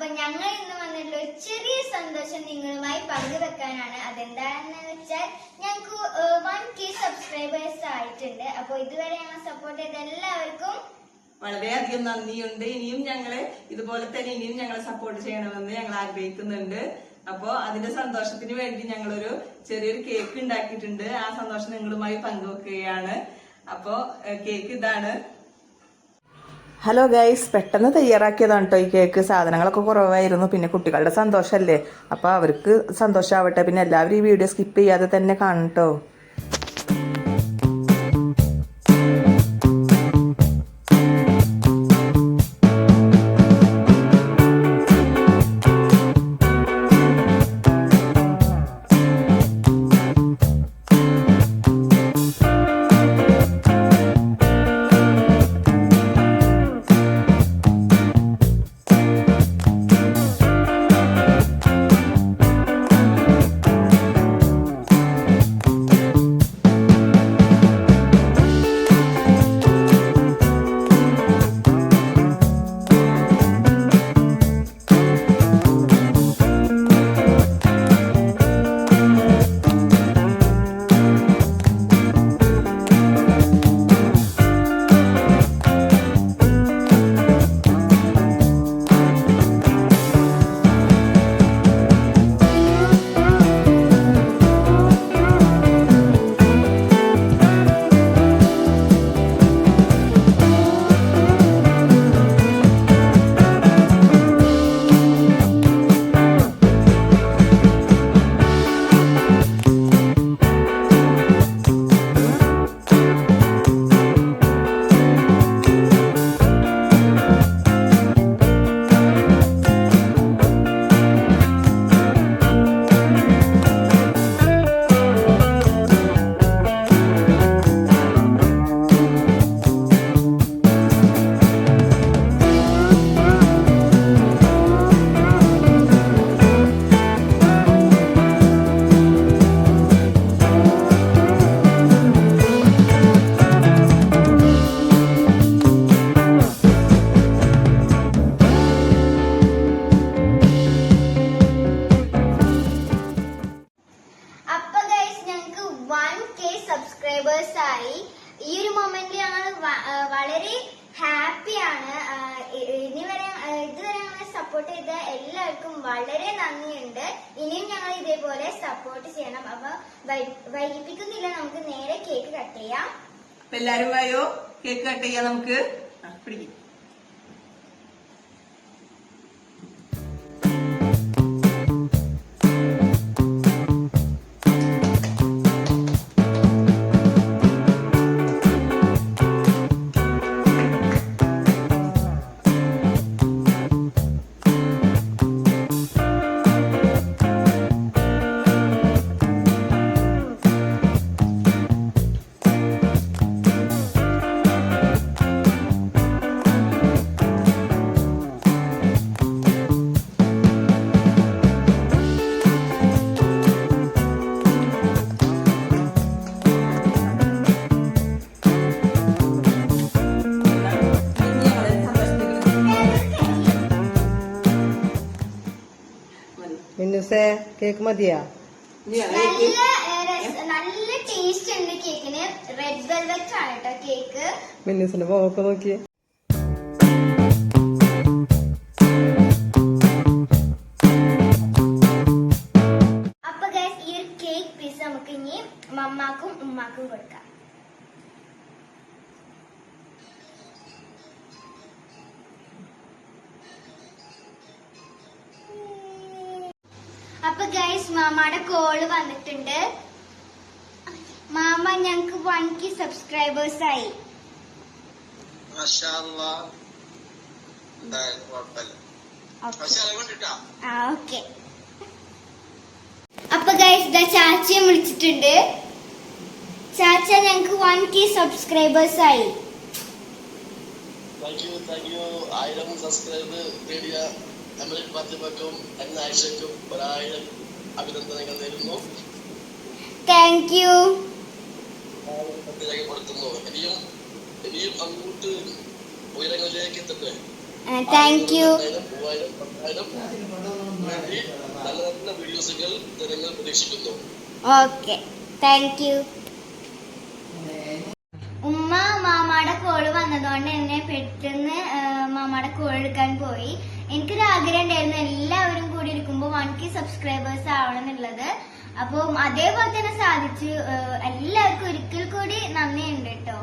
അപ്പൊ ഞങ്ങൾ ഇന്ന് വന്നിട്ടുള്ള ഒരു ചെറിയ സന്തോഷം നിങ്ങളുമായി പങ്കുവെക്കാനാണ്. അതെന്താണെന്ന് വെച്ചാൽ ഞങ്ങൾക്ക് 1K സബ്സ്ക്രൈബേഴ്സ് ആയിട്ടുണ്ട്. അപ്പൊ ഇതുവരെ ഞങ്ങൾ സപ്പോർട്ട് ചെയ്ത എല്ലാവർക്കും വളരെയധികം നന്ദിയുണ്ട്. ഇനിയും ഞങ്ങളെ ഇതുപോലെ തന്നെ ഇനിയും ഞങ്ങളെ സപ്പോർട്ട് ചെയ്യണമെന്ന് ഞങ്ങൾ ആഗ്രഹിക്കുന്നുണ്ട്. അപ്പോ അതിന്റെ സന്തോഷത്തിന് വേണ്ടി ഞങ്ങളൊരു ചെറിയൊരു കേക്ക് ഉണ്ടാക്കിയിട്ടുണ്ട്. ആ സന്തോഷം നിങ്ങളുമായി പങ്കുവെക്കുകയാണ്. അപ്പോ കേക്ക് ഇതാണ്. ഹലോ ഗൈസ്, പെട്ടെന്ന് തയ്യാറാക്കിയതാണ് കേട്ടോ ഈ കേക്ക്. സാധനങ്ങളൊക്കെ കുറവായിരുന്നു. പിന്നെ കുട്ടികളുടെ സന്തോഷമല്ലേ, അപ്പൊ അവർക്ക് സന്തോഷമാവട്ടെ. പിന്നെ എല്ലാവരും ഈ വീഡിയോ സ്കിപ്പ് ചെയ്യാതെ തന്നെ കാണും കേട്ടോ. സബ്സ്ക്രൈബേഴ്സ് ആയി. ഈ ഒരു മൊമെന്റിൽ ഞങ്ങൾ വളരെ ഹാപ്പിയാണ്. ഇതുവരെ ഞങ്ങളെ സപ്പോർട്ട് ചെയ്ത എല്ലാവർക്കും വളരെ നന്ദിയുണ്ട്. ഇനിയും ഞങ്ങൾ ഇതേപോലെ സപ്പോർട്ട് ചെയ്യണം. അപ്പൊ വൈകിപ്പിക്കുന്നില്ല, നമുക്ക് നേരെ കേക്ക് കട്ട് ചെയ്യാം. എല്ലാരും വായോ, കേക്ക് കട്ട് ചെയ്യാം നമുക്ക്. പിടിക്കും. മിന്നുസേ, കേക്ക് മതിയാ? നല്ല ടേസ്റ്റ് ഉണ്ട് കേക്കിന്. റെഡ് വെൽവെറ്റ് ആണ് കേട്ടോ കേക്ക്. മിന്നുസിന്റെ മുഖമൊക്കെ നോക്കിയേ. അപ്പൊ ഗൈസ്, ഈ ഒരു കേക്ക് പീസ് നമുക്ക് ഇനി മമ്മാക്കും ഉമ്മാക്കും കൊടുക്കാം. അപ്പൊ ഗൈസ്, മാമയുടെ കോള് വന്നിട്ടുണ്ട്. മാമ, ഞങ്ങക്ക് 1K സബ്സ്ക്രൈബേഴ്സ് ആയി. ഓക്കെ. അപ്പൊ ഗൈസ്, ചാച്ചയെ വിളിച്ചിട്ടുണ്ട്. ചാച്ച, ഞങ്ങക്ക് 1K സബ്സ്ക്രൈബേഴ്സ് ആയി. Thank you. 1000 സബ്സ്ക്രൈബ് നേടിയ അമലിൻ ഫാത്തിമക്കും ആയിഷയ്ക്കും 1000 അഭിനന്ദനങ്ങൾ നേരുന്നു. Thank you. രേഖപ്പെടുത്തുന്നു. ഇനിയും അങ്ങോട്ട് ഉയരങ്ങളിലേക്ക് എത്തട്ടെ. Thank you. 3000, 10,000 വേണ്ടി നല്ല നല്ല വീഡിയോസുകൾ ജനങ്ങൾ പ്രതീക്ഷിക്കുന്നു. Okay, thank you. ഉമ്മ മാമാടെ കോള് വന്നതുകൊണ്ട് എന്നെ പെട്ടെന്ന് മാമാടെ കോൾ എടുക്കാൻ പോയി. എനിക്കൊരു ആഗ്രഹം ഉണ്ടായിരുന്നു എല്ലാവരും കൂടി ഇരിക്കുമ്പോൾ 1K സബ്സ്ക്രൈബേഴ്സ് ആവണം എന്നുള്ളത്. അപ്പം അതേപോലെ തന്നെ സാധിച്ചു. എല്ലാവർക്കും ഒരിക്കൽ കൂടി നന്ദിയുണ്ട് കേട്ടോ.